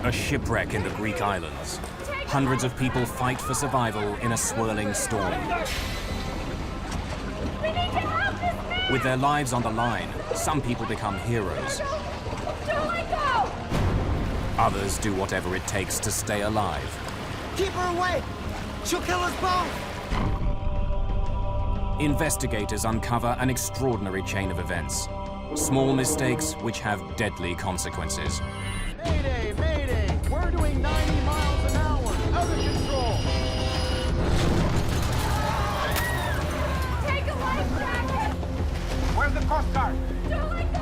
A shipwreck in the Greek islands. Hundreds of people fight for survival in a swirling storm. We need to help this man! With their lives on the line, some people become heroes. Don't let go! Others do whatever it takes to stay alive. Keep her away! She'll kill us both! Investigators uncover an extraordinary chain of events. Small mistakes which have deadly consequences. Mayday! Mayday! We're doing 90 miles an hour! Out of control! Take a life jacket! Where's the Coast Guard? Don't let go!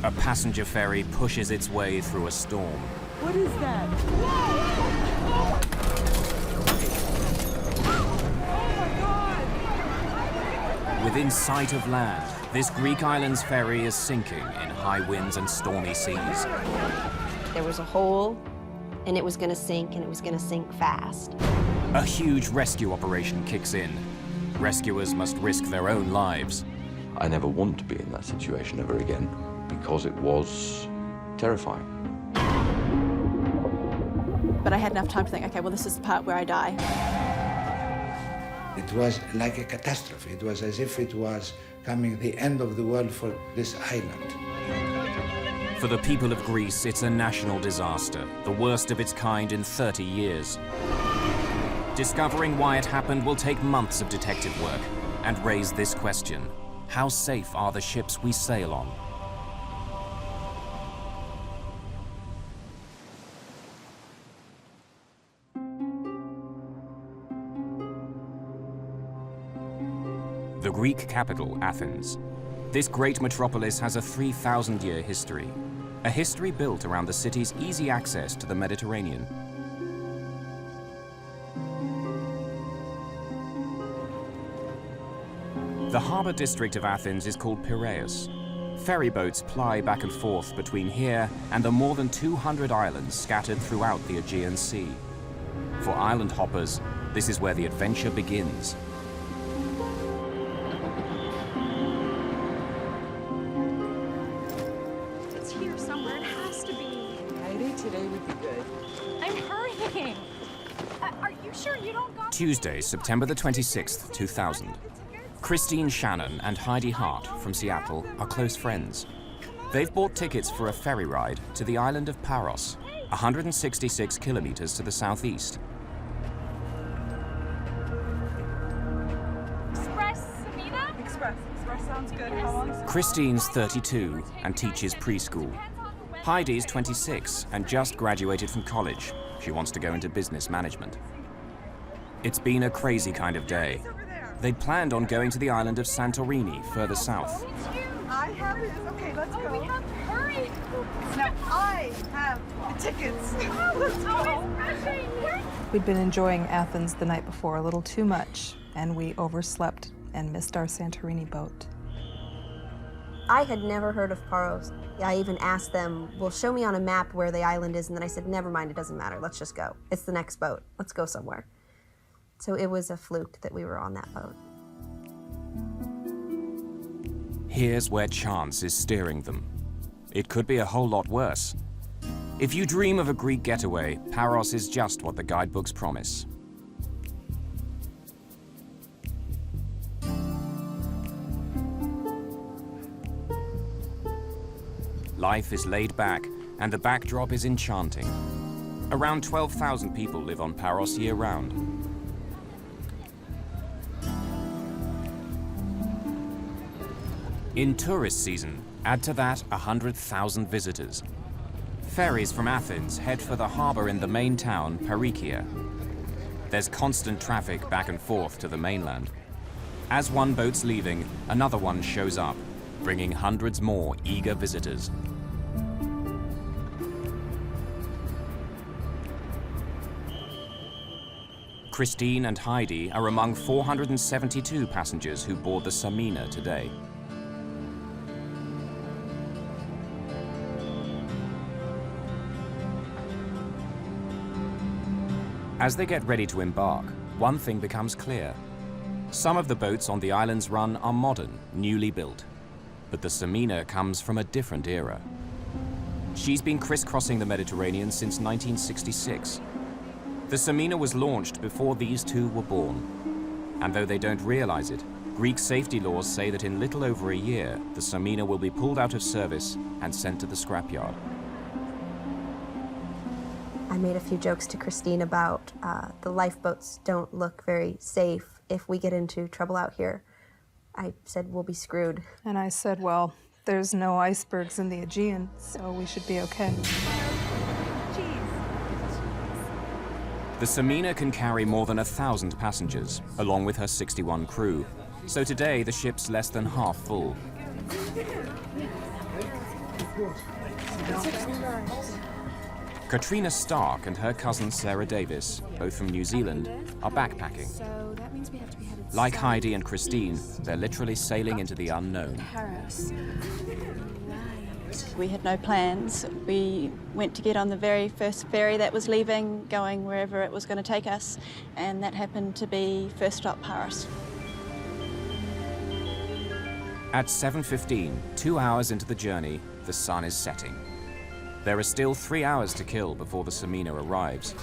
A passenger ferry pushes its way through a storm. What is that? Within sight of land, this Greek island's ferry is sinking in high winds and stormy seas. There was a hole, and it was going to sink, and it was going to sink fast. A huge rescue operation kicks in. Rescuers must risk their own lives. I never want to be in that situation ever again, because it was terrifying. But I had enough time to think, okay, well, this is the part where I die. It was like a catastrophe. It was as if it was coming the end of the world for this island. For the people of Greece, it's a national disaster, the worst of its kind in 30 years. Discovering why it happened will take months of detective work and raise this question: how safe are the ships we sail on? The Greek capital, Athens. This great metropolis has a 3,000-year history. A history built around the city's easy access to the Mediterranean. The harbor district of Athens is called Piraeus. Ferry boats ply back and forth between here and the more than 200 islands scattered throughout the Aegean Sea. For island hoppers, this is where the adventure begins. It's here somewhere. It has to be. Mayday today would be good. I'm hurrying. Are you sure you don't go? Tuesday, September the 26th, 2000. Christine Shannon and Heidi Hart from Seattle are close friends. They've bought tickets for a ferry ride to the island of Paros, 166 kilometers to the southeast. Express Samina? Express sounds good. How long is it? Christine's 32 and teaches preschool. Heidi's 26 and just graduated from college. She wants to go into business management. It's been a crazy kind of day. They'd planned on going to the island of Santorini, further south. I have it. Okay, let's Oh, go. we have to hurry. Now I have the tickets. Let's Oh, go. it's rushing. We'd been enjoying Athens the night before a little too much, and we overslept and missed our Santorini boat. I had never heard of Paros. I even asked them, well, show me on a map where the island is, and then I said, never mind, it doesn't matter, let's just go. It's the next boat, let's go somewhere. So it was a fluke that we were on that boat. Here's where chance is steering them. It could be a whole lot worse. If you dream of a Greek getaway, Paros is just what the guidebooks promise. Life is laid back, and the backdrop is enchanting. Around 12,000 people live on Paros year-round. In tourist season, add to that 100,000 visitors. Ferries from Athens head for the harbor in the main town, Perikia. There's constant traffic back and forth to the mainland. As one boat's leaving, another one shows up, bringing hundreds more eager visitors. Christine and Heidi are among 472 passengers who board the Samina today. As they get ready to embark, one thing becomes clear. Some of the boats on the island's run are modern, newly built. But the Samina comes from a different era. She's been crisscrossing the Mediterranean since 1966. The Samina was launched before these two were born. And though they don't realize it, Greek safety laws say that in little over a year, the Samina will be pulled out of service and sent to the scrapyard. I made a few jokes to Christine about the lifeboats don't look very safe if we get into trouble out here. I said we'll be screwed. And I said, well, there's no icebergs in the Aegean, so we should be okay. The Samina can carry more than 1,000 passengers, along with her 61 crew. So today, the ship's less than half full. Katrina Stark and her cousin Sarah Davis, both from New Zealand, are backpacking. Like Heidi and Christine, they're literally sailing into the unknown. We had no plans. We went to get on the very first ferry that was leaving, going wherever it was going to take us, and that happened to be first stop Paris. At 7:15, 2 hours into the journey, the sun is setting. There are still 3 hours to kill before the Samina arrives.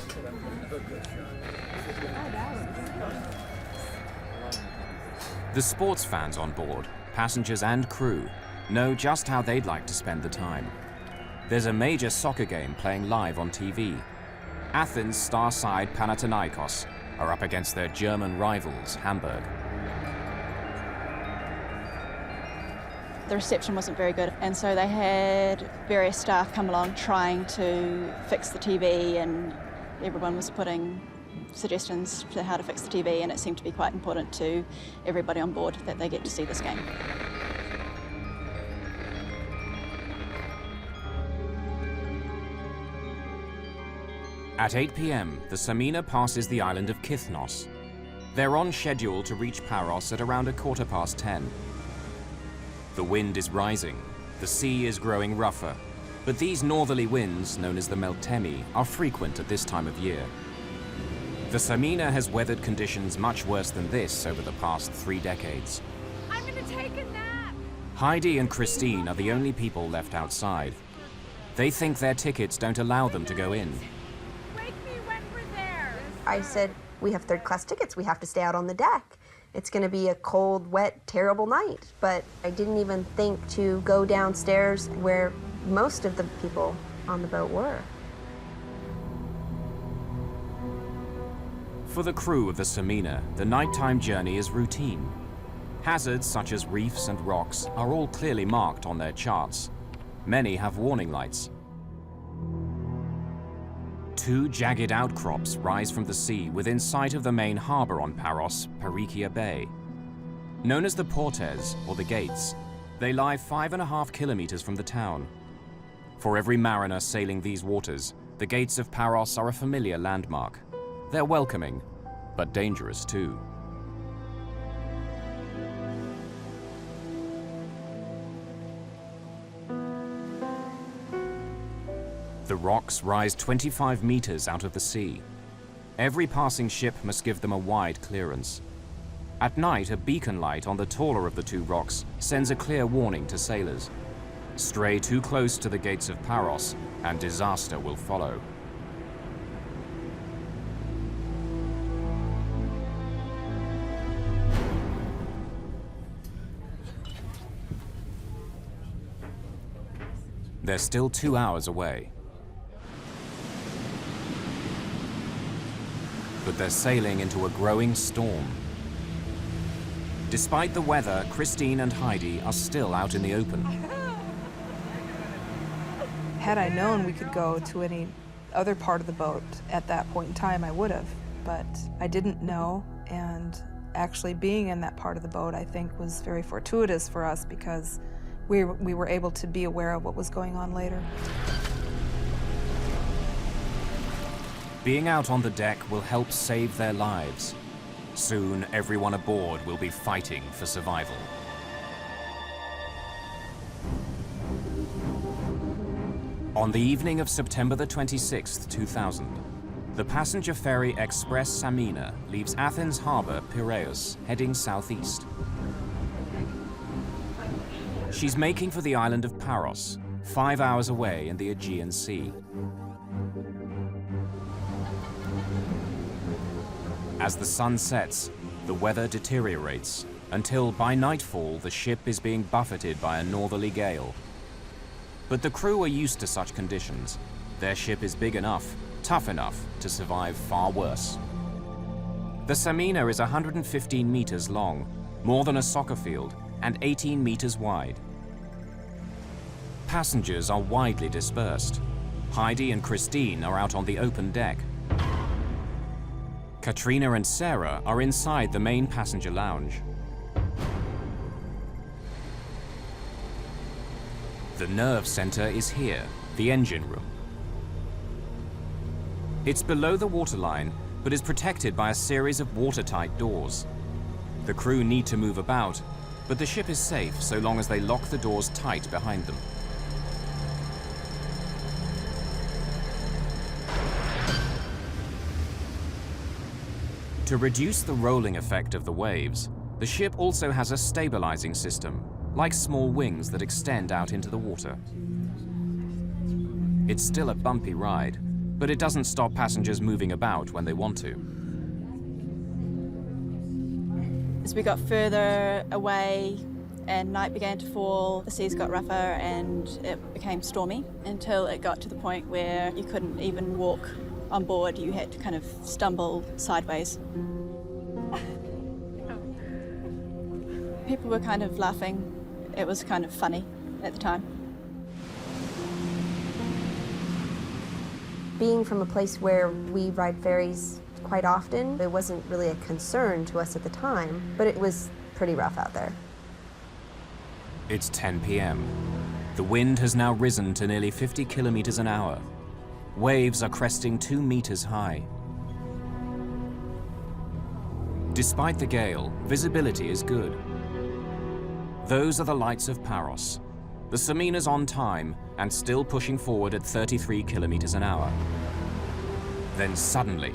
The sports fans on board, passengers and crew, know just how they'd like to spend the time. There's a major soccer game playing live on TV. Athens star side Panathinaikos are up against their German rivals, Hamburg. The reception wasn't very good, and so they had various staff come along trying to fix the TV, and everyone was putting suggestions to how to fix the TV, and it seemed to be quite important to everybody on board that they get to see this game. At 8 p.m., the Samina passes the island of Kithnos. They're on schedule to reach Paros at around 10:15. The wind is rising, the sea is growing rougher, but these northerly winds, known as the Meltemi, are frequent at this time of year. The Samina has weathered conditions much worse than this over the past 3 decades. I'm gonna take a nap. Heidi and Christine are the only people left outside. They think their tickets don't allow them to go in. Wake me when we're there. I said, we have third-class tickets. We have to stay out on the deck. It's going to be a cold, wet, terrible night. But I didn't even think to go downstairs where most of the people on the boat were. For the crew of the Samina, the nighttime journey is routine. Hazards such as reefs and rocks are all clearly marked on their charts. Many have warning lights. 2 jagged outcrops rise from the sea within sight of the main harbor on Paros, Perikia Bay. Known as the Portes, or the Gates, they lie 5.5 kilometers from the town. For every mariner sailing these waters, the Gates of Paros are a familiar landmark. They're welcoming, but dangerous too. The rocks rise 25 meters out of the sea. Every passing ship must give them a wide clearance. At night, a beacon light on the taller of the 2 rocks sends a clear warning to sailors. Stray too close to the Gates of Paros, and disaster will follow. They're still 2 hours away. But they're sailing into a growing storm. Despite the weather, Christine and Heidi are still out in the open. Had I known we could go to any other part of the boat at that point in time, I would have. But I didn't know, and actually being in that part of the boat, I think, was very fortuitous for us because we were able to be aware of what was going on later. Being out on the deck will help save their lives. Soon, everyone aboard will be fighting for survival. On the evening of September the 26th, 2000, The passenger ferry Express Samina leaves Athens harbor Piraeus, heading southeast. She's making for the island of Paros, 5 hours away in the Aegean Sea. As the sun sets, the weather deteriorates until by nightfall the ship is being buffeted by a northerly gale. But the crew are used to such conditions. Their ship is big enough, tough enough to survive far worse. The Samina is 115 meters long, more than a soccer field, and 18 meters wide. Passengers are widely dispersed. Heidi and Christine are out on the open deck. Katrina and Sarah are inside the main passenger lounge. The nerve center is here, the engine room. It's below the waterline, but is protected by a series of watertight doors. The crew need to move about, but the ship is safe so long as they lock the doors tight behind them. To reduce the rolling effect of the waves, the ship also has a stabilizing system, like small wings that extend out into the water. It's still a bumpy ride, but it doesn't stop passengers moving about when they want to. As we got further away and night began to fall, the seas got rougher and it became stormy until it got to the point where you couldn't even walk on board. You had to kind of stumble sideways. People were kind of laughing. It was kind of funny at the time. Being from a place where we ride ferries quite often, it wasn't really a concern to us at the time, but it was pretty rough out there. It's 10 p.m. The wind has now risen to nearly 50 kilometers an hour. Waves are cresting 2 meters high. Despite the gale, visibility is good. Those are the lights of Paros. The Samina's on time and still pushing forward at 33 kilometers an hour. Then suddenly,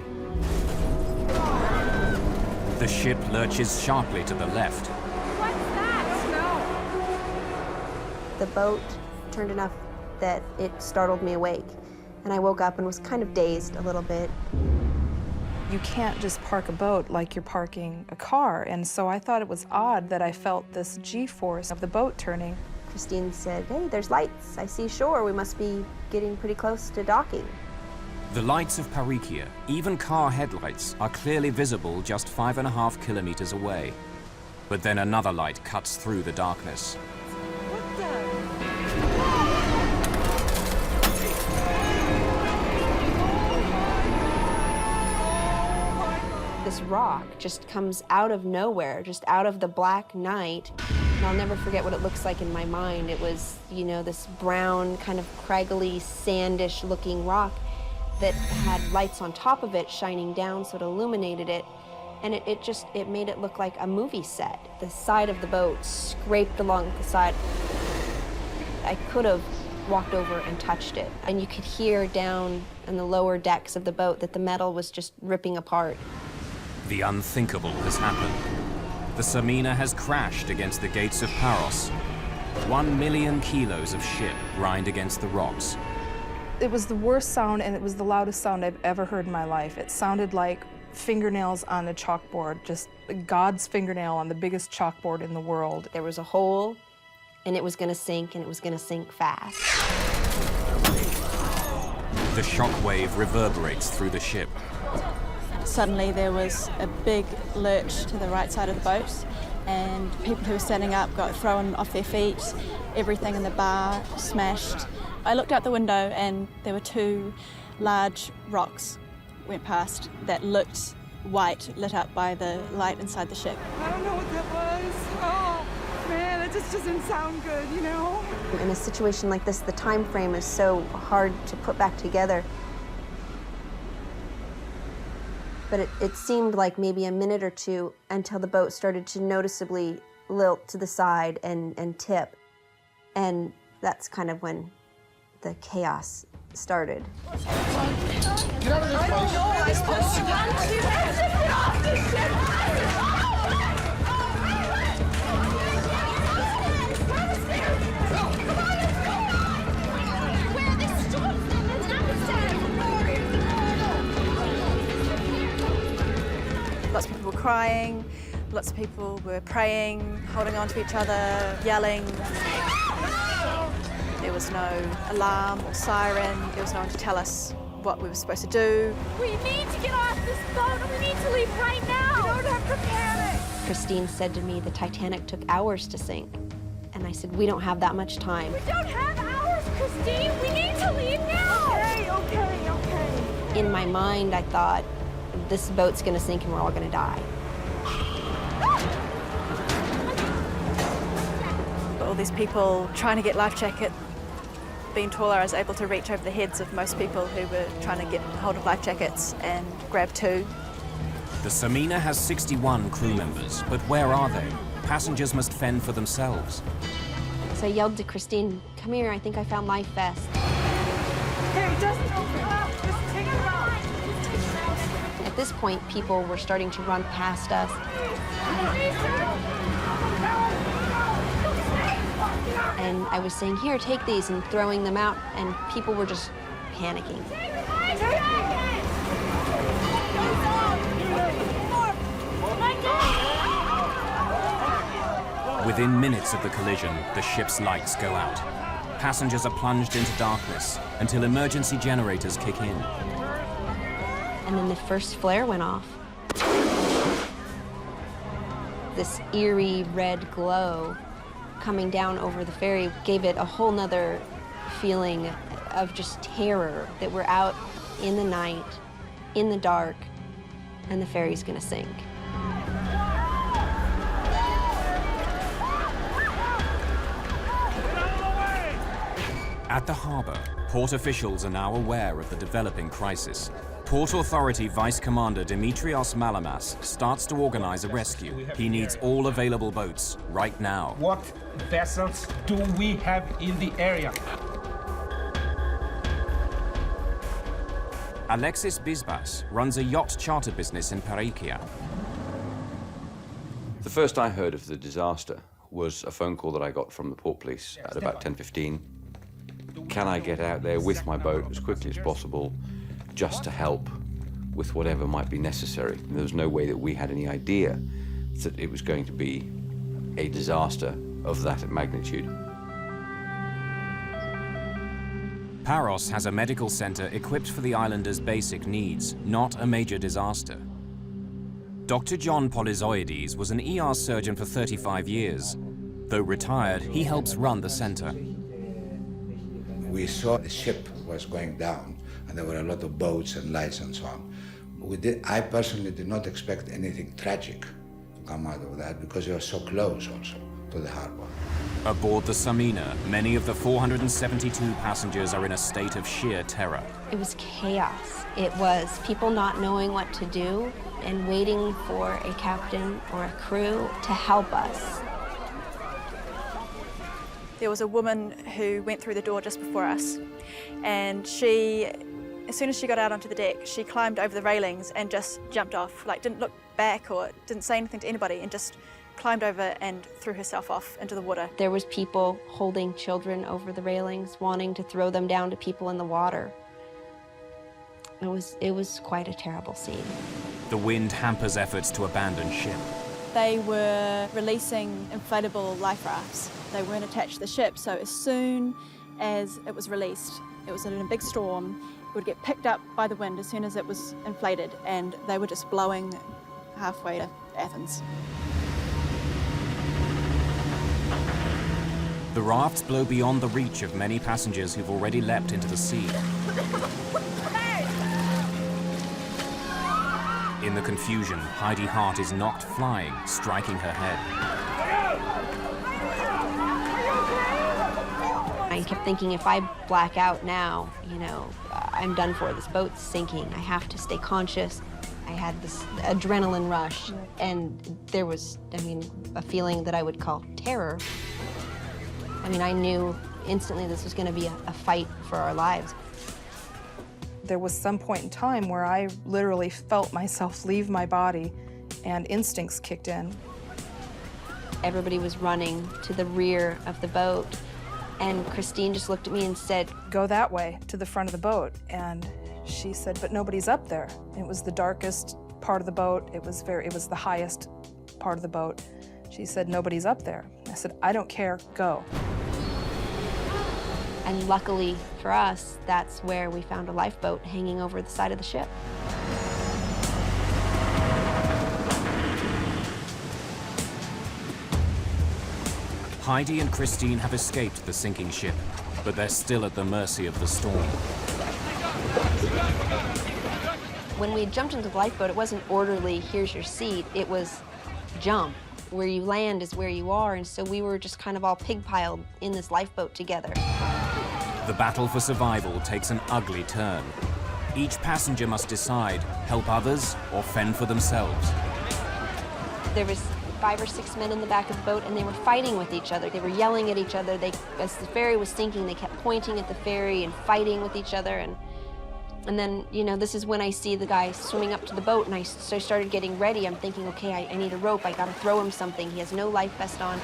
the ship lurches sharply to the left. What's that? The boat turned enough that it startled me awake, and I woke up and was kind of dazed a little bit. You can't just park a boat like you're parking a car, and so I thought it was odd that I felt this G-force of the boat turning. Christine said, "Hey, there's lights. I see shore. We must be getting pretty close to docking." The lights of Parikia, even car headlights, are clearly visible just 5.5 kilometers away. But then another light cuts through the darkness. This rock just comes out of nowhere, just out of the black night. And I'll never forget what it looks like in my mind. It was, you know, this brown, kind of craggly, sandish looking rock that had lights on top of it shining down so it illuminated it. And it made it look like a movie set. The side of the boat scraped along the side. I could have walked over and touched it. And you could hear down in the lower decks of the boat that the metal was just ripping apart. The unthinkable has happened. The Samina has crashed against the gates of Paros. 1 million kilos of ship grind against the rocks. It was the worst sound, and it was the loudest sound I've ever heard in my life. It sounded like fingernails on a chalkboard, just God's fingernail on the biggest chalkboard in the world. There was a hole, and it was gonna sink, and it was gonna sink fast. The shockwave reverberates through the ship. Suddenly there was a big lurch to the right side of the boat, and people who were standing up got thrown off their feet. Everything in the bar smashed. I looked out the window and there were 2 large rocks went past that looked white, lit up by the light inside the ship. I don't know what that was. Oh, man, it just doesn't sound good, you know? In a situation like this, the time frame is so hard to put back together. But it seemed like maybe a minute or two until the boat started to noticeably lilt to the side and tip. And that's kind of when the chaos started. Get out of this place. I'm supposed to run to you. Get off the ship! Lots of people were crying, lots of people were praying, holding on to each other, yelling. There was no alarm or siren, there was no one to tell us what we were supposed to do. We need to get off this boat and we need to leave right now. We don't have to panic. Christine said to me the Titanic took hours to sink. And I said, we don't have that much time. We don't have hours, Christine. We need to leave now. Okay. In my mind, I thought, this boat's gonna sink and we're all gonna die. All these people trying to get life jackets. Being taller, I was able to reach over the heads of most people who were trying to get hold of life jackets and grab two. The Samina has 61 crew members, but where are they? Passengers must fend for themselves. So I yelled to Christine, come here, I think I found life vest. Okay, just open up. Just take it out. At this point, people were starting to run past us. And I was saying, here, take these, and throwing them out, and people were just panicking. Within minutes of the collision, the ship's lights go out. Passengers are plunged into darkness until emergency generators kick in. And then the first flare went off. This eerie red glow coming down over the ferry gave it a whole nother feeling of just terror that we're out in the night, in the dark, and the ferry's gonna sink. At the harbour, port officials are now aware of the developing crisis. Port Authority Vice Commander Dimitrios Malamas starts to organize a rescue. He needs all available boats right now. What vessels do we have in the area? Alexis Bisbas runs a yacht charter business in Pareikia. The first I heard of the disaster was a phone call that I got from the port police at about 10:15. Can I get out there with my boat as quickly as possible just to help with whatever might be necessary? And there was no way that we had any idea that it was going to be a disaster of that magnitude. Paros has a medical center equipped for the islanders' basic needs, not a major disaster. Dr. John Polyzoides was an ER surgeon for 35 years. Though retired, he helps run the center. We saw the ship was going down, and there were a lot of boats and lights and so on. I personally did not expect anything tragic to come out of that because we were so close also to the harbor. Aboard the Samina, many of the 472 passengers are in a state of sheer terror. It was chaos. It was people not knowing what to do and waiting for a captain or a crew to help us. There was a woman who went through the door just before us, and she, as soon as she got out onto the deck, she climbed over the railings and just jumped off, like didn't look back or didn't say anything to anybody, and just climbed over and threw herself off into the water. There was people holding children over the railings, wanting to throw them down to people in the water. It was quite a terrible scene. The wind hampers efforts to abandon ship. They were releasing inflatable life rafts. They weren't attached to the ship, so as soon as it was released, it was in a big storm, it would get picked up by the wind as soon as it was inflated, and they were just blowing halfway to Athens. The rafts blow beyond the reach of many passengers who've already leapt into the sea. In the confusion, Heidi Hart is knocked flying, striking her head. I kept thinking, if I black out now, I'm done for. This boat's sinking. I have to stay conscious. I had this adrenaline rush, and there was, a feeling that I would call terror. I knew instantly this was going to be a fight for our lives. There was some point in time where I literally felt myself leave my body and instincts kicked in. Everybody was running to the rear of the boat, and Christine just looked at me and said, "Go that way, to the front of the boat." And she said, "But nobody's up there." It was the darkest part of the boat. It was the highest part of the boat. She said, "Nobody's up there." I said, "I don't care, go." And luckily for us, that's where we found a lifeboat hanging over the side of the ship. Heidi and Christine have escaped the sinking ship, but they're still at the mercy of the storm. When we jumped into the lifeboat, it wasn't orderly, here's your seat. It was jump. Where you land is where you are, and so we were just kind of all pig-piled in this lifeboat together. The battle for survival takes an ugly turn. Each passenger must decide, help others or fend for themselves. There was 5 or 6 men in the back of the boat, and they were fighting with each other. They were yelling at each other. As the ferry was sinking, they kept pointing at the ferry and fighting with each other. And then, you know, this is when I see the guy swimming up to the boat, and so I started getting ready. I'm thinking, okay, I need a rope. I gotta throw him something. He has no life vest on.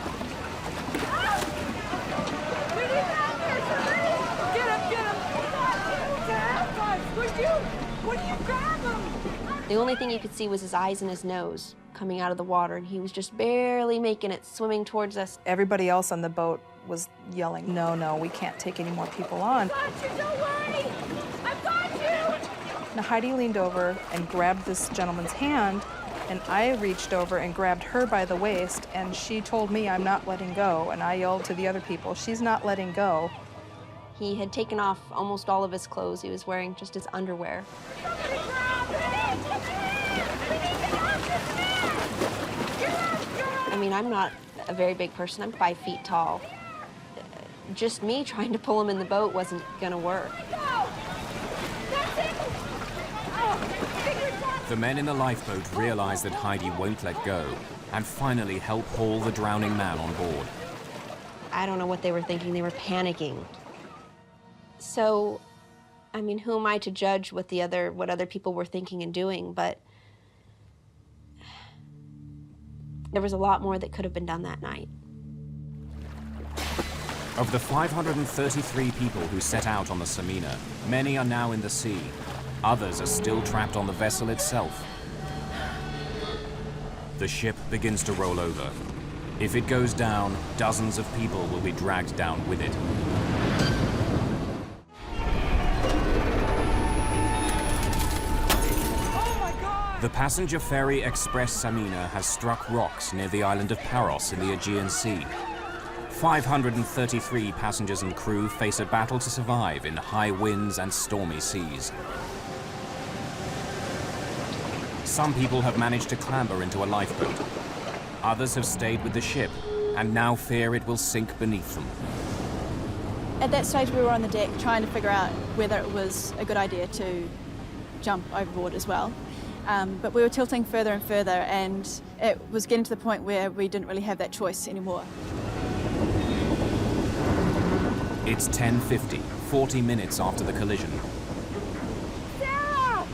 The only thing you could see was his eyes and his nose coming out of the water, and he was just barely making it, swimming towards us. Everybody else on the boat was yelling, "No, no, we can't take any more people on." I've got you, don't worry! I've got you! Now Heidi leaned over and grabbed this gentleman's hand, and I reached over and grabbed her by the waist, and she told me, "I'm not letting go," and I yelled to the other people, "She's not letting go." He had taken off almost all of his clothes. He was wearing just his underwear. I mean, I'm not a very big person. I'm 5 feet tall. Just me trying to pull him in the boat wasn't gonna work. The men in the lifeboat realize that Heidi won't let go and finally help haul the drowning man on board. I don't know what they were thinking. They were panicking. So, I mean, who am I to judge what other people were thinking and doing? But there was a lot more that could have been done that night. Of the 533 people who set out on the Samina, many are now in the sea. Others are still trapped on the vessel itself. The ship begins to roll over. If it goes down, dozens of people will be dragged down with it. The passenger ferry Express Samina has struck rocks near the island of Paros in the Aegean Sea. 533 passengers and crew face a battle to survive in high winds and stormy seas. Some people have managed to clamber into a lifeboat. Others have stayed with the ship and now fear it will sink beneath them. At that stage, we were on the deck trying to figure out whether it was a good idea to jump overboard as well. But we were tilting further and further, and it was getting to the point where we didn't really have that choice anymore. It's 10:50, 40 minutes after the collision. Sarah!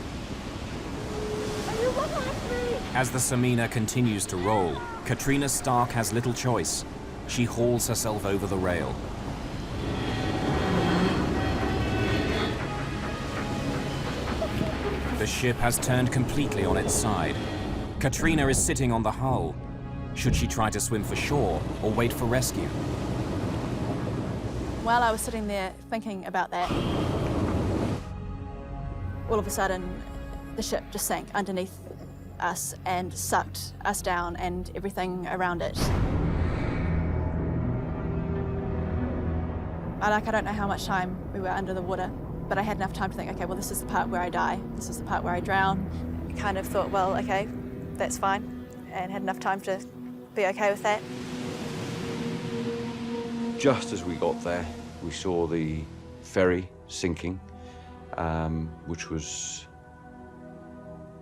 Are you looking at me? As the Samina continues to roll, Katrina Stark has little choice. She hauls herself over the rail. The ship has turned completely on its side. Katrina is sitting on the hull. Should she try to swim for shore or wait for rescue? While I was sitting there thinking about that, all of a sudden the ship just sank underneath us and sucked us down and everything around it. I don't know how much time we were under the water, but I had enough time to think, okay, well, this is the part where I die. This is the part where I drown. I kind of thought, well, okay, that's fine, and had enough time to be okay with that. Just as we got there, we saw the ferry sinking, which was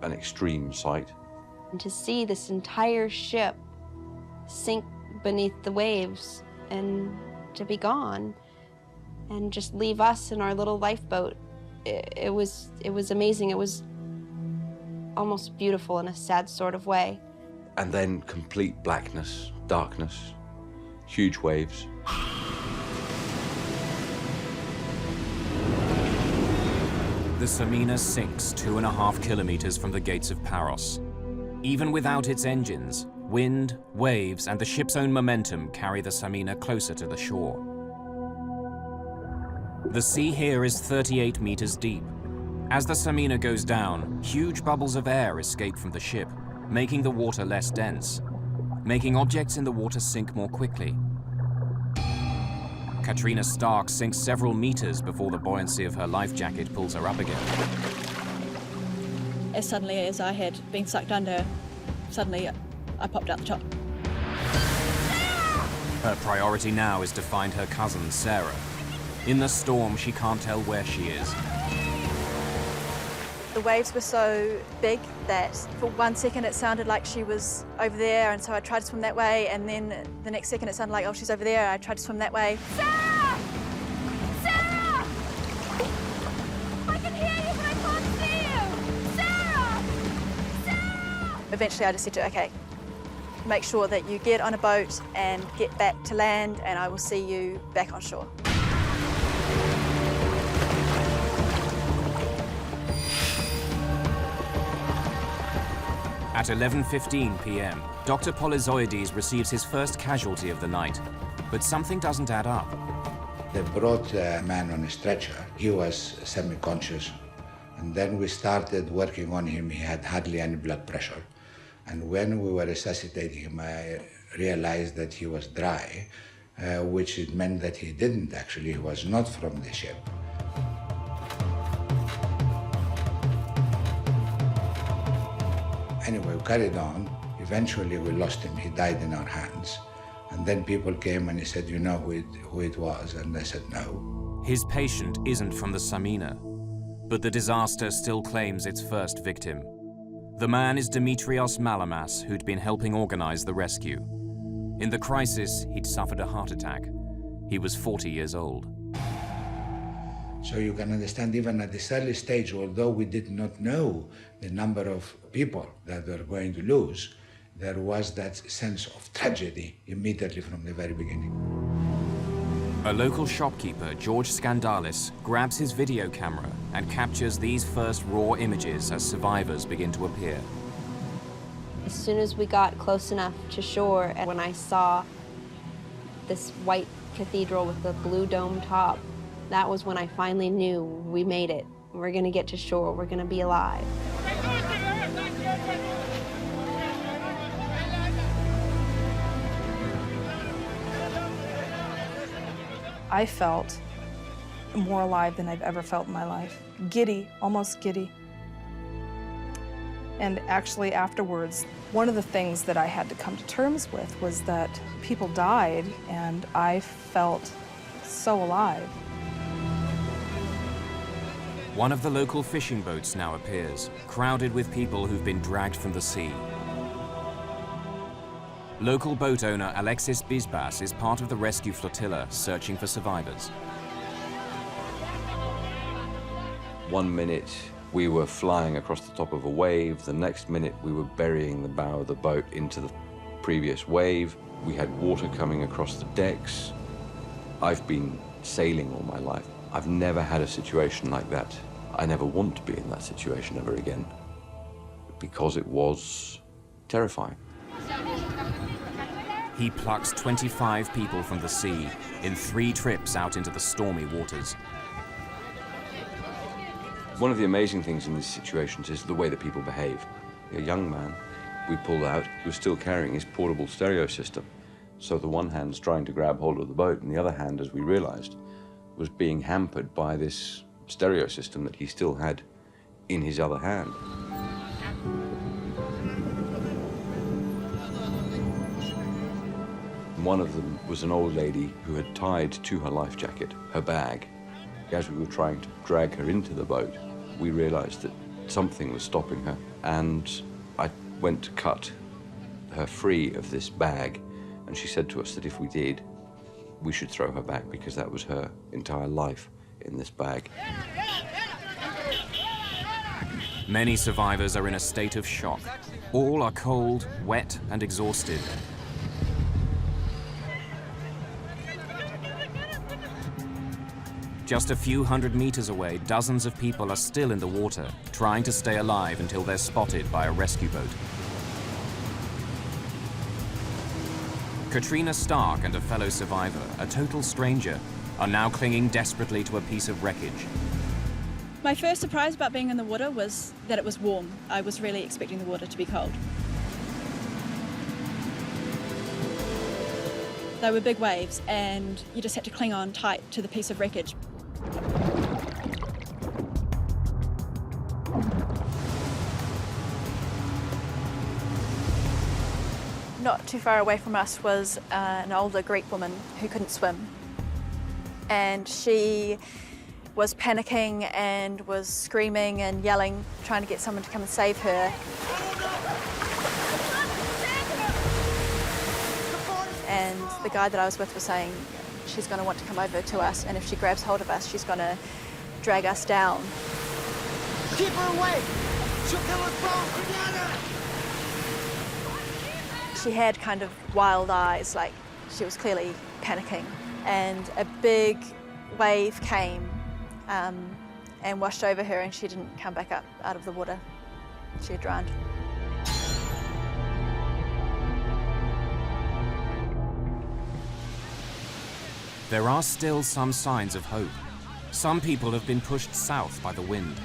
an extreme sight. And to see this entire ship sink beneath the waves and to be gone and just leave us in our little lifeboat it was amazing. It was almost beautiful in a sad sort of way. And then complete blackness, darkness, huge waves. The Samina sinks 2.5 kilometers from the gates of Paros. Even without its engines, wind, waves, and the ship's own momentum carry the Samina closer to the shore. The sea here is 38 meters deep. As the Samina goes down, huge bubbles of air escape from the ship, making the water less dense, making objects in the water sink more quickly. Katrina Stark sinks several meters before the buoyancy of her life jacket pulls her up again. As suddenly as I had been sucked under, suddenly I popped out the top. Her priority now is to find her cousin, Sarah. In the storm, she can't tell where she is. The waves were so big that for 1 second it sounded like she was over there, and so I tried to swim that way, and then the next second it sounded like, oh, she's over there. I tried to swim that way. Sarah! Sarah! I can hear you, but I can't see you! Sarah! Sarah! Eventually I just said to her, okay, make sure that you get on a boat and get back to land, and I will see you back on shore. At 11:15 p.m., Dr. Polyzoides receives his first casualty of the night, but something doesn't add up. They brought a man on a stretcher. He was semi-conscious. And then we started working on him. He had hardly any blood pressure. And when we were resuscitating him, I realized that he was dry, which it meant that he didn't actually, he was not from the ship. Anyway, we carried on. Eventually, we lost him. He died in our hands. And then people came and he said, you know who it was? And I said, no. His patient isn't from the Samina, but the disaster still claims its first victim. The man is Dimitrios Malamas, who'd been helping organize the rescue. In the crisis, he'd suffered a heart attack. He was 40 years old. So you can understand, even at this early stage, although we did not know the number of people that were going to lose, there was that sense of tragedy immediately from the very beginning. A local shopkeeper, George Skandalis, grabs his video camera and captures these first raw images as survivors begin to appear. As soon as we got close enough to shore, and when I saw this white cathedral with the blue dome top, that was when I finally knew we made it. We're gonna get to shore, we're gonna be alive. I felt more alive than I've ever felt in my life. Giddy, almost giddy. And actually afterwards, one of the things that I had to come to terms with was that people died and I felt so alive. One of the local fishing boats now appears, crowded with people who've been dragged from the sea. Local boat owner Alexis Bisbas is part of the rescue flotilla searching for survivors. 1 minute we were flying across the top of a wave, the next minute we were burying the bow of the boat into the previous wave. We had water coming across the decks. I've been sailing all my life. I've never had a situation like that. I never want to be in that situation ever again, because it was terrifying. He plucks 25 people from the sea in 3 trips out into the stormy waters. One of the amazing things in these situations is the way that people behave. A young man, we pulled out, he was still carrying his portable stereo system. So the one hand's trying to grab hold of the boat, and the other hand, as we realized, was being hampered by this stereo system that he still had in his other hand. One of them was an old lady who had tied to her life jacket her bag. As we were trying to drag her into the boat, we realized that something was stopping her, and I went to cut her free of this bag, and she said to us that if we did, we should throw her back because that was her entire life in this bag. Many survivors are in a state of shock. All are cold, wet, and exhausted. Just a few hundred meters away, dozens of people are still in the water, trying to stay alive until they're spotted by a rescue boat. Katrina Stark and a fellow survivor, a total stranger, are now clinging desperately to a piece of wreckage. My first surprise about being in the water was that it was warm. I was really expecting the water to be cold. They were big waves, and you just had to cling on tight to the piece of wreckage. Not too far away from us was an older Greek woman who couldn't swim. And she was panicking and was screaming and yelling, trying to get someone to come and save her. And the guy that I was with was saying she's going to want to come over to us, and if she grabs hold of us, she's going to drag us down. Keep her away! She'll kill us both together! She had kind of wild eyes, like she was clearly panicking. And a big wave came and washed over her, and she didn't come back up out of the water. She had drowned. There are still some signs of hope. Some people have been pushed south by the wind.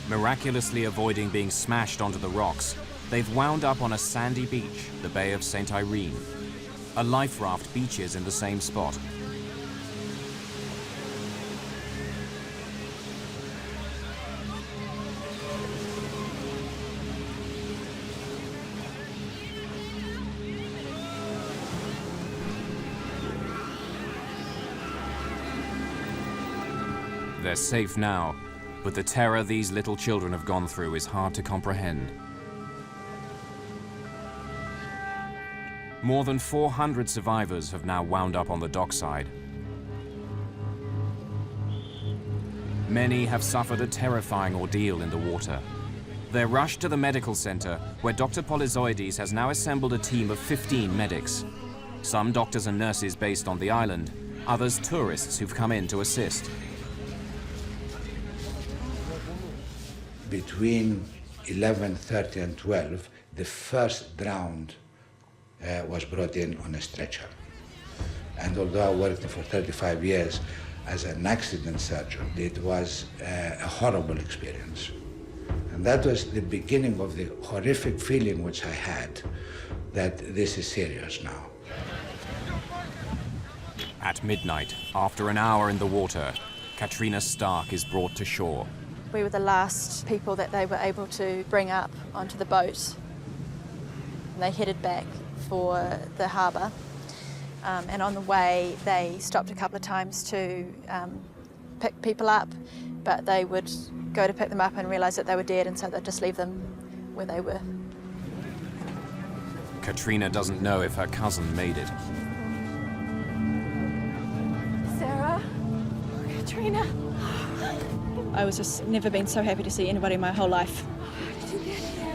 Miraculously avoiding being smashed onto the rocks, they've wound up on a sandy beach, the Bay of St. Irene. A life raft beaches in the same spot. They're safe now, but the terror these little children have gone through is hard to comprehend. More than 400 survivors have now wound up on the dockside. Many have suffered a terrifying ordeal in the water. They're rushed to the medical center, where Dr. Polyzoides has now assembled a team of 15 medics. Some doctors and nurses based on the island, others tourists who've come in to assist. Between 11:30 and 12, the first drowned was brought in on a stretcher. And although I worked for 35 years as an accident surgeon, it was a horrible experience. And that was the beginning of the horrific feeling which I had that this is serious now. At midnight, after an hour in the water, Katrina Stark is brought to shore. We were the last people that they were able to bring up onto the boat. And they headed back for the harbour, and on the way they stopped a couple of times to pick people up, but they would go to pick them up and realise that they were dead, and so they'd just leave them where they were. Katrina doesn't know if her cousin made it. Sarah? Katrina? I was just never been so happy to see anybody in my whole life. How did you get here?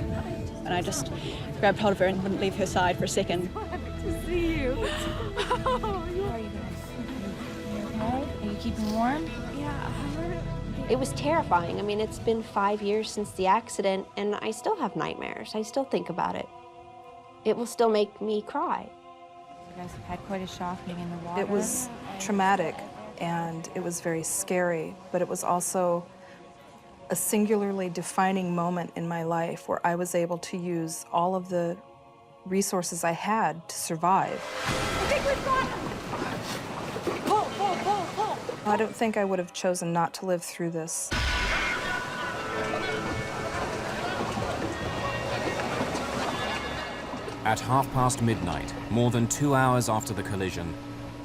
And I just grabbed hold of her and wouldn't leave her side for a second. Glad to see you. Oh, How are you doing? You okay? Are you keeping warm? yeah. It was terrifying. I mean, it's been 5 years since the accident, and I still have nightmares. I still think about it. It will still make me cry. You guys have had quite a shock being in the water. It was traumatic, and it was very scary, but it was also a singularly defining moment in my life where I was able to use all of the resources I had to survive. I think we've got him. Pull, pull, pull, pull. I don't think I would have chosen not to live through this. At midnight, more than 2 hours after the collision,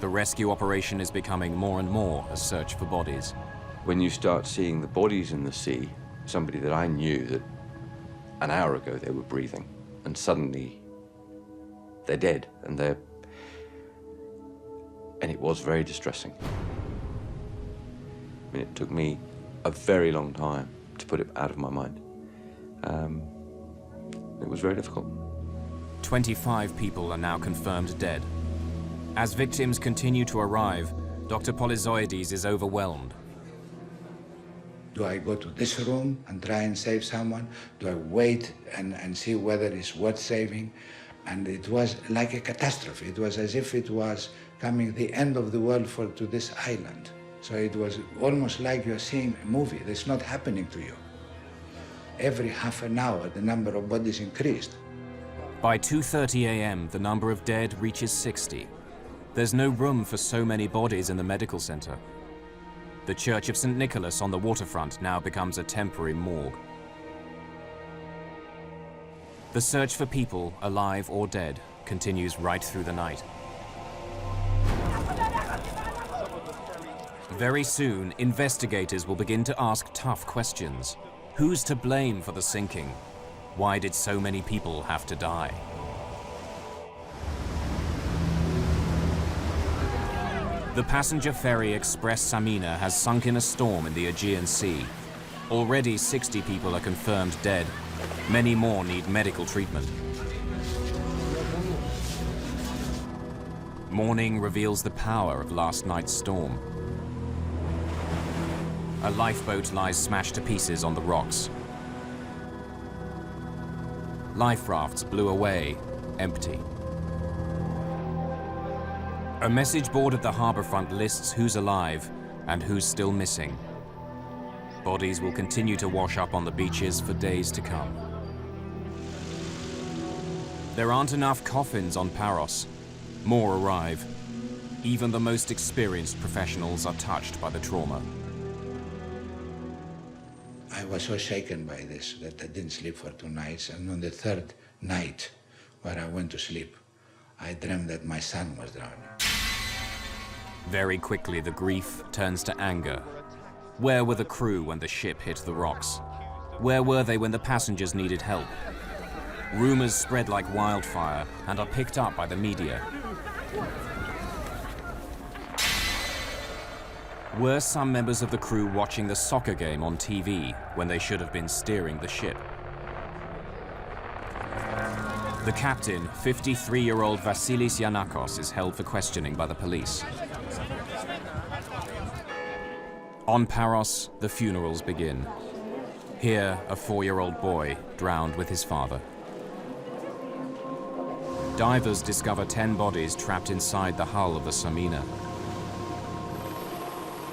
the rescue operation is becoming more and more a search for bodies. When you start seeing the bodies in the sea, somebody that I knew that an hour ago they were breathing, and suddenly they're dead, and it was very distressing. I mean, it took me a very long time to put it out of my mind. It was very difficult. 25 people are now confirmed dead. As victims continue to arrive, Dr. Polyzoides is overwhelmed. Do I go to this room and try and save someone? Do I wait and see whether it's worth saving? And it was like a catastrophe. It was as if it was coming the end of the world to this island. So it was almost like you're seeing a movie that's not happening to you. Every half an hour, the number of bodies increased. By 2:30 a.m., the number of dead reaches 60. There's no room for so many bodies in the medical center. The Church of St. Nicholas on the waterfront now becomes a temporary morgue. The search for people, alive or dead, continues right through the night. Very soon, investigators will begin to ask tough questions. Who's to blame for the sinking? Why did so many people have to die? The passenger ferry Express Samina has sunk in a storm in the Aegean Sea. Already 60 people are confirmed dead. Many more need medical treatment. Morning reveals the power of last night's storm. A lifeboat lies smashed to pieces on the rocks. Life rafts blew away, empty. A message board at the harborfront lists who's alive and who's still missing. Bodies will continue to wash up on the beaches for days to come. There aren't enough coffins on Paros. More arrive. Even the most experienced professionals are touched by the trauma. I was so shaken by this that I didn't sleep for 2 nights, and on the third night, where I went to sleep, I dreamt that my son was drowning. Very quickly, the grief turns to anger. Where were the crew when the ship hit the rocks? Where were they when the passengers needed help? Rumors spread like wildfire and are picked up by the media. Were some members of the crew watching the soccer game on TV when they should have been steering the ship? The captain, 53-year-old Vasilis Yanakos, is held for questioning by the police. On Paros, the funerals begin. Here, a 4-year-old boy drowned with his father. Divers discover 10 bodies trapped inside the hull of the Samina.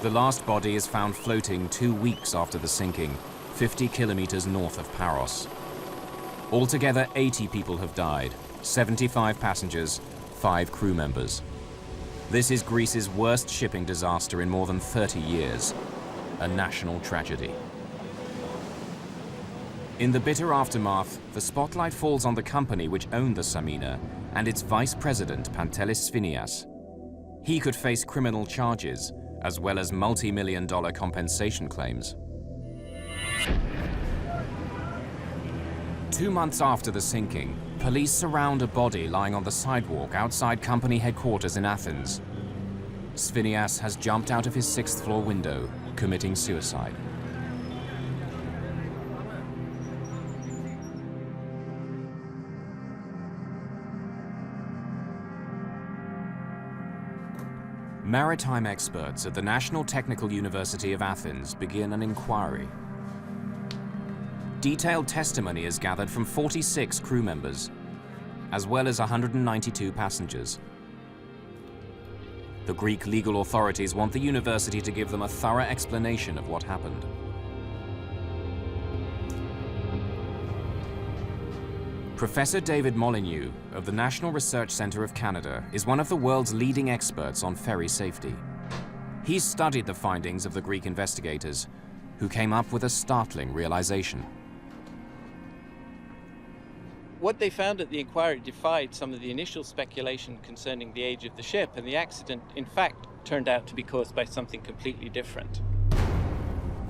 The last body is found floating 2 weeks after the sinking, 50 kilometers north of Paros. Altogether, 80 people have died, 75 passengers, 5 crew members. This is Greece's worst shipping disaster in more than 30 years, a national tragedy. In the bitter aftermath, the spotlight falls on the company which owned the Samina and its vice president, Pantelis Sphinias. He could face criminal charges, as well as multi-million-dollar compensation claims. 2 months after the sinking, police surround a body lying on the sidewalk outside company headquarters in Athens. Sphinias has jumped out of his 6th-floor window, committing suicide. Maritime experts at the National Technical University of Athens begin an inquiry. Detailed testimony is gathered from 46 crew members, as well as 192 passengers. The Greek legal authorities want the university to give them a thorough explanation of what happened. Professor David Molyneux of the National Research Centre of Canada is one of the world's leading experts on ferry safety. He's studied the findings of the Greek investigators, who came up with a startling realization. What they found at the inquiry defied some of the initial speculation concerning the age of the ship, and the accident, in fact, turned out to be caused by something completely different.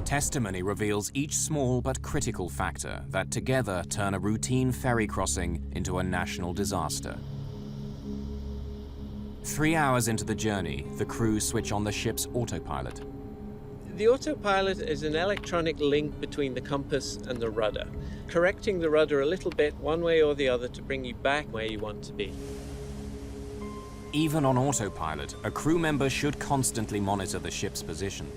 Testimony reveals each small but critical factor that together turn a routine ferry crossing into a national disaster. 3 hours into the journey, the crew switch on the ship's autopilot. The autopilot is an electronic link between the compass and the rudder, correcting the rudder a little bit one way or the other to bring you back where you want to be. Even on autopilot, a crew member should constantly monitor the ship's position.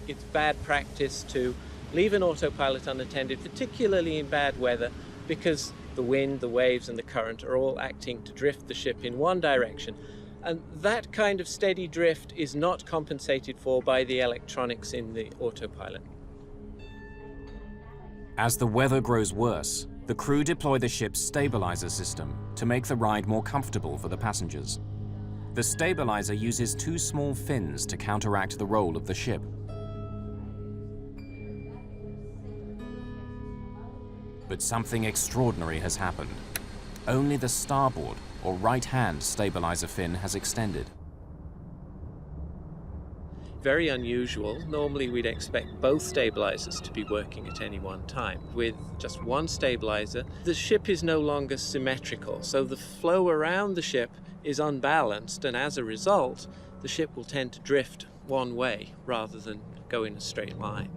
It's bad practice to leave an autopilot unattended, particularly in bad weather, because the wind, the waves, and the current are all acting to drift the ship in one direction. And that kind of steady drift is not compensated for by the electronics in the autopilot. As the weather grows worse, the crew deploy the ship's stabilizer system to make the ride more comfortable for the passengers. The stabilizer uses two small fins to counteract the roll of the ship. But something extraordinary has happened. Only the starboard, or right-hand stabilizer fin has extended. Very unusual. Normally we'd expect both stabilizers to be working at any one time. With just one stabilizer, the ship is no longer symmetrical, so the flow around the ship is unbalanced, and as a result, the ship will tend to drift one way rather than go in a straight line.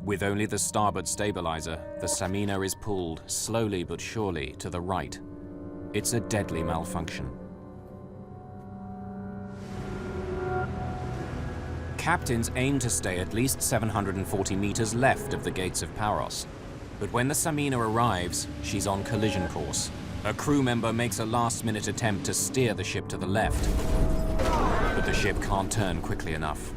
With only the starboard stabilizer, the Samina is pulled slowly but surely to the right. It's a deadly malfunction. Captains aim to stay at least 740 meters left of the gates of Paros. But when the Samina arrives, she's on collision course. A crew member makes a last-minute attempt to steer the ship to the left, but the ship can't turn quickly enough.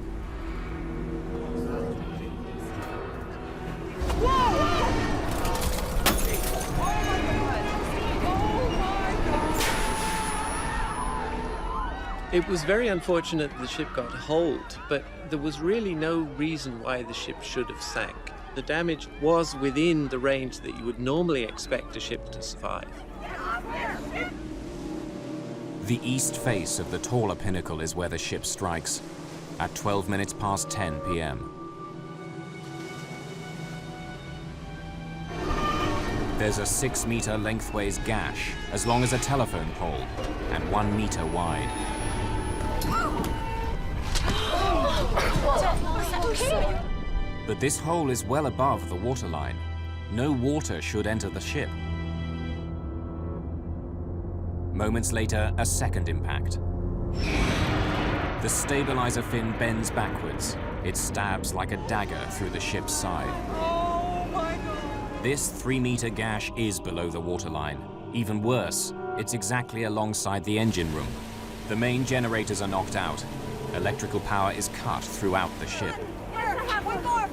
It was very unfortunate that the ship got holed, but there was really no reason why the ship should have sank. The damage was within the range that you would normally expect a ship to survive. The east face of the taller pinnacle is where the ship strikes, at 12 minutes past 10 p.m. There's a 6-meter lengthways gash, as long as a telephone pole, and 1 meter wide. But this hole is well above the waterline. No water should enter the ship. Moments later, a second impact. The stabilizer fin bends backwards. It stabs like a dagger through the ship's side. Oh my God! This 3-meter gash is below the waterline. Even worse, it's exactly alongside the engine room. The main generators are knocked out. Electrical power is cut throughout the ship. One more!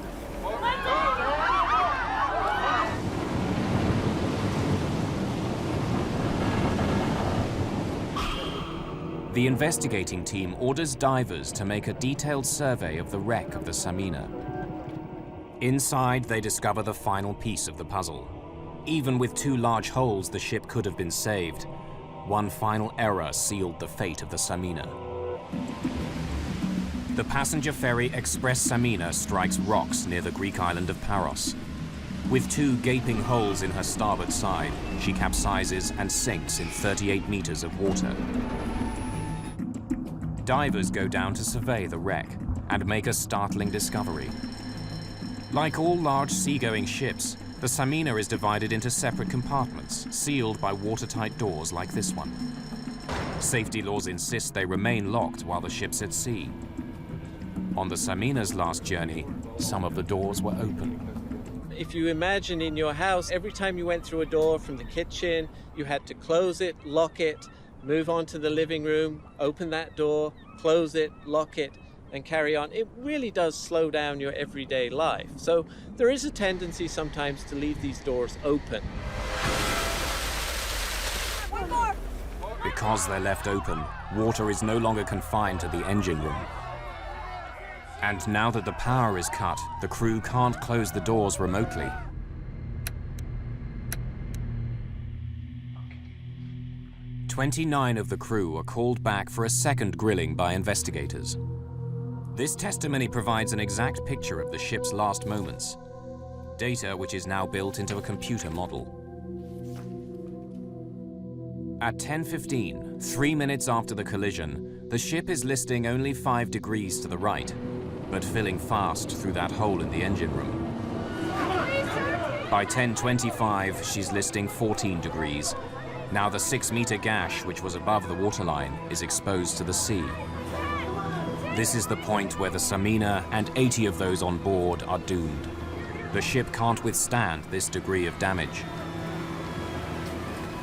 The investigating team orders divers to make a detailed survey of the wreck of the Samina. Inside, they discover the final piece of the puzzle. Even with 2 large holes, the ship could have been saved. One final error sealed the fate of the Samina. The passenger ferry Express Samina strikes rocks near the Greek island of Paros. With 2 gaping holes in her starboard side, she capsizes and sinks in 38 meters of water. Divers go down to survey the wreck and make a startling discovery. Like all large seagoing ships, the Samina is divided into separate compartments, sealed by watertight doors like this one. Safety laws insist they remain locked while the ship's at sea. On the Samina's last journey, some of the doors were open. If you imagine in your house, every time you went through a door from the kitchen, you had to close it, lock it, move on to the living room, open that door, close it, lock it, and carry on. It really does slow down your everyday life. So there is a tendency sometimes to leave these doors open. One more! Because they're left open, water is no longer confined to the engine room. And now that the power is cut, the crew can't close the doors remotely. "29 of the crew are called back for a second grilling by investigators. This testimony provides an exact picture of the ship's last moments, data which is now built into a computer model. At 10:15, 3 minutes after the collision, the ship is listing only 5 degrees to the right, but filling fast through that hole in the engine room. By 10:25, she's listing 14 degrees. Now the 6-meter gash, which was above the waterline, is exposed to the sea. This is the point where the Samina and 80 of those on board are doomed. The ship can't withstand this degree of damage.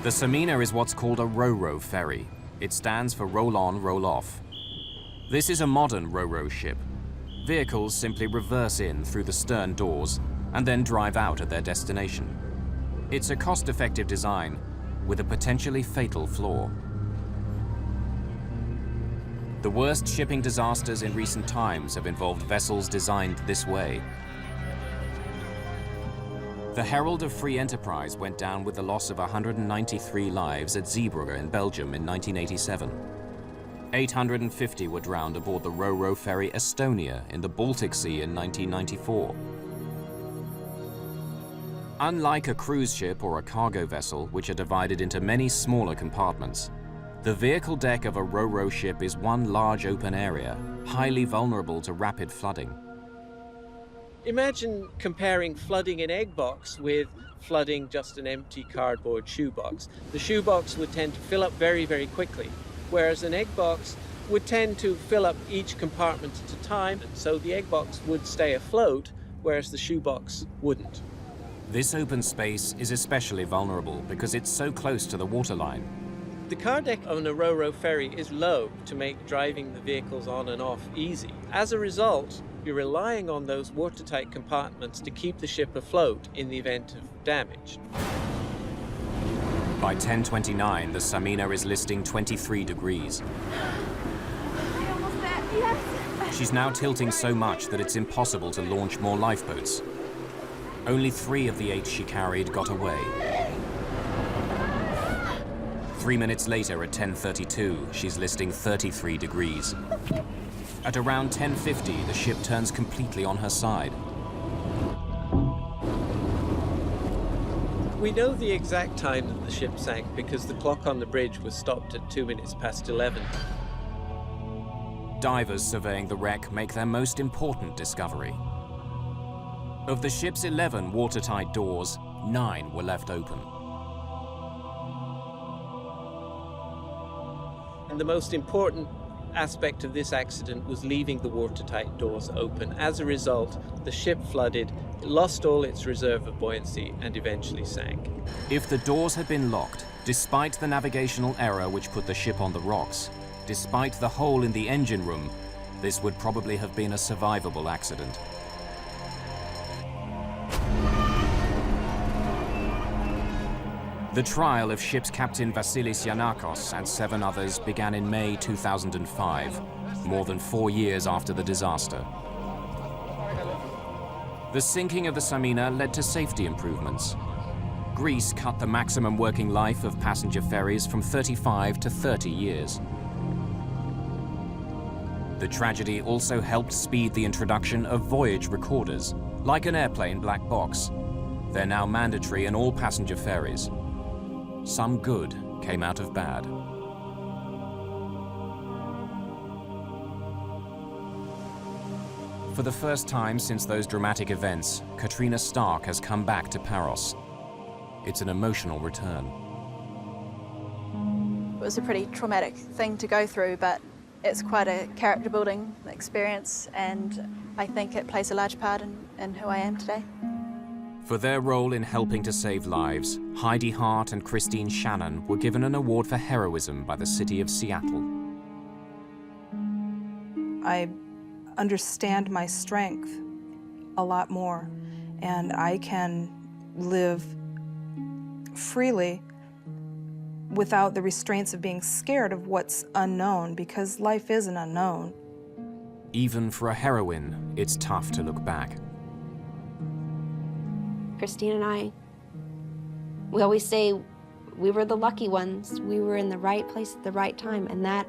The Samina is what's called a ro-ro ferry. It stands for roll on, roll off. This is a modern ro-ro ship. Vehicles simply reverse in through the stern doors and then drive out at their destination. It's a cost-effective design with a potentially fatal flaw. The worst shipping disasters in recent times have involved vessels designed this way. The Herald of Free Enterprise went down with the loss of 193 lives at Zeebrugge in Belgium in 1987. 850 were drowned aboard the ro-ro ferry Estonia in the Baltic Sea in 1994. Unlike a cruise ship or a cargo vessel, which are divided into many smaller compartments, the vehicle deck of a ro-ro ship is one large open area, highly vulnerable to rapid flooding. Imagine comparing flooding an egg box with flooding just an empty cardboard shoebox. The shoebox would tend to fill up very, very quickly, whereas an egg box would tend to fill up each compartment at a time, and so the egg box would stay afloat, whereas the shoebox wouldn't. This open space is especially vulnerable because it's so close to the waterline. The car deck on a ro-ro ferry is low to make driving the vehicles on and off easy. As a result, you're relying on those watertight compartments to keep the ship afloat in the event of damage. By 10:29, the Samina is listing 23 degrees. Almost there. Yes. She's now tilting so much that it's impossible to launch more lifeboats. Only 3 of the 8 she carried got away. 3 minutes later, at 10:32, she's listing 33 degrees. At around 10:50, the ship turns completely on her side. We know the exact time that the ship sank because the clock on the bridge was stopped at 2 minutes past 11. Divers surveying the wreck make their most important discovery. Of the ship's 11 watertight doors, 9 were left open. And the most important aspect of this accident was leaving the watertight doors open. As a result, the ship flooded, lost all its reserve of buoyancy, and eventually sank. If the doors had been locked, despite the navigational error which put the ship on the rocks, despite the hole in the engine room, this would probably have been a survivable accident. The trial of ship's captain Vasilis Giannakos and 7 others began in May 2005, more than 4 years after the disaster. The sinking of the Samina led to safety improvements. Greece cut the maximum working life of passenger ferries from 35 to 30 years. The tragedy also helped speed the introduction of voyage recorders, like an airplane black box. They're now mandatory in all passenger ferries. Some good came out of bad. For the first time since those dramatic events, Katrina Stark has come back to Paros. It's an emotional return. It was a pretty traumatic thing to go through, but it's quite a character-building experience, and I think it plays a large part in who I am today. For their role in helping to save lives, Heidi Hart and Christine Shannon were given an award for heroism by the city of Seattle. I understand my strength a lot more, and I can live freely without the restraints of being scared of what's unknown, because life is an unknown. Even for a heroine, it's tough to look back. Christine and I, we always say we were the lucky ones. We were in the right place at the right time, and that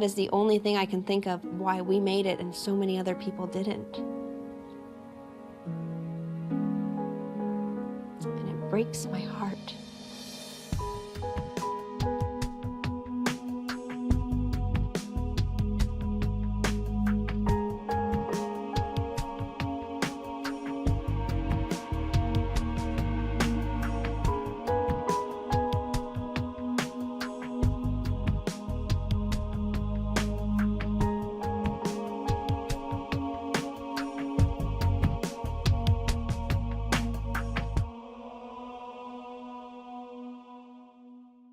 is the only thing I can think of why we made it and so many other people didn't. And it breaks my heart.